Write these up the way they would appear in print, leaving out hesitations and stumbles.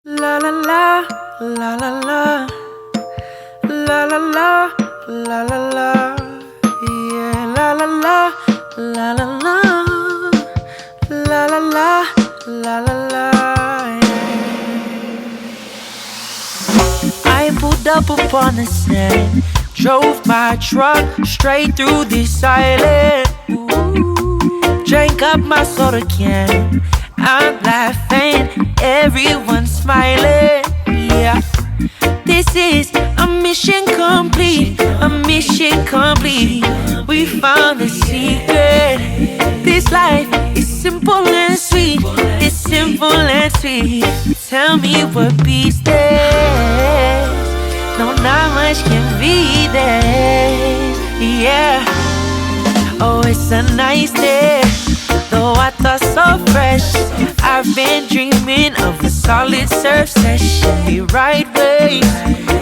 La la la, la la la, la la la, la la la, yeah, la la la, la la la, la la la, la la la, yeah. I pulled up upon the scene, drove my truck straight through this island. Drank up my soda can, I'm laughing, everyone's smiling, yeah. This is a mission complete, a mission complete. We found the secret. This life is simple and sweet, it's simple and sweet. Tell me what beats this. No, not much can beat this, yeah. Oh, it's a nice day, though I thought so fresh. I've been dreaming of a solid surf session. The right way,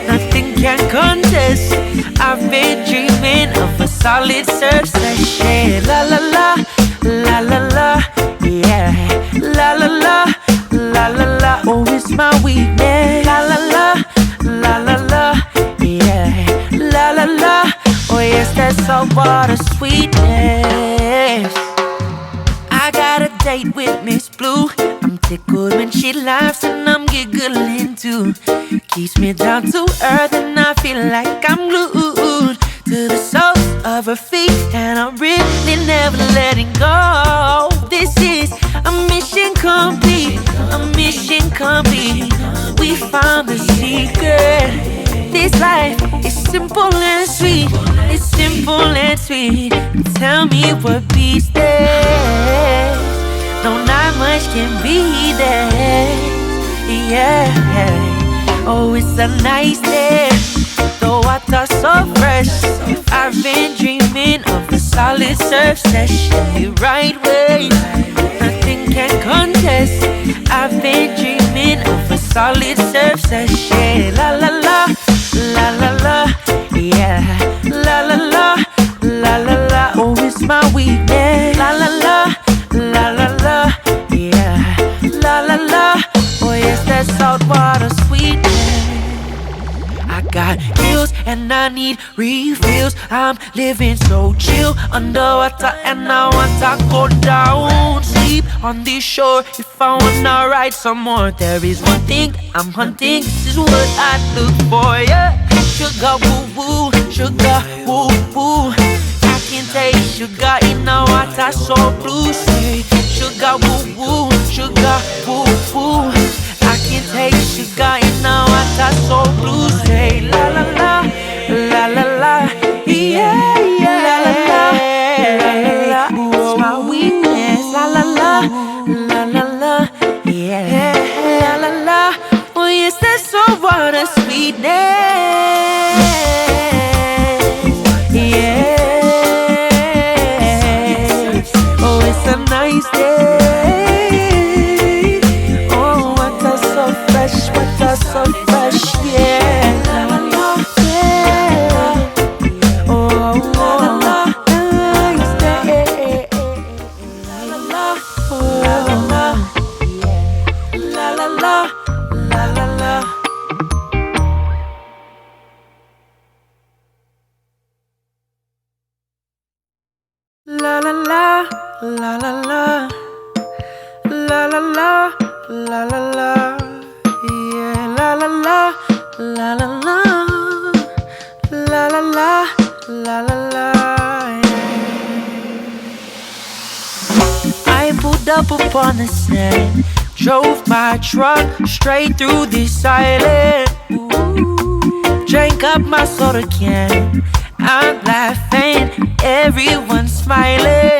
nothing can contest. I've been dreaming of a solid surf session. La la la, la la la, yeah. La la la, la la la. Oh, it's my weakness. La la la, la la la, yeah. La la la. Oh yes, that saltwater sweetness. I got a date with Miss Blue. I'm tickled when she laughs and I'm giggling too. Keeps me down to earth and I feel like I'm glued to the soles of her feet, and I'm really never letting go. This is a mission complete, a mission complete. We found the secret. This life is simple and sweet, it's simple and sweet. Tell me what beats this. No, not much can beat this, yeah. Oh, it's a nice day, though I thought so fresh. I've been dreaming of a solid surf session. The right way, nothing can contest. I've been dreaming of a solid surf session. La la la, la la la, yeah. La la la, la la la. Oh, it's my weakness. La la la, la la la, yeah. La la la. Oh yes, that saltwater sweetness. I got pills and I need refills. I'm living so chill underwater and I want to go down. Sleep on the shore if I wanna ride some more. There is one thing that I'm hunting, this is what I look for, yeah. Sugar woo woo, sugar woo woo. I can taste sugar in the water so blue. Say sugar woo woo, sugar woo woo. I can taste sugar in the water so blue. Say la la la, la la la, yeah yeah. La la la, la la la. It's my weakness. La la la, la la la, yeah. La la la. Oh yes, that's so water sweetness, yeah. Oh, it's a nice day. Oh, water so fresh, water so fresh, yeah. La la la, yeah. Oh, la la la, nice day. La la la, la la la, la la la, la la la. La la la, la la la, la la la, la la la, yeah. La la la, la la la, la la la, la la la, yeah. I pulled up upon the scene, drove my truck straight through this island. Drank up my soda can, I'm laughing, everyone's smiling.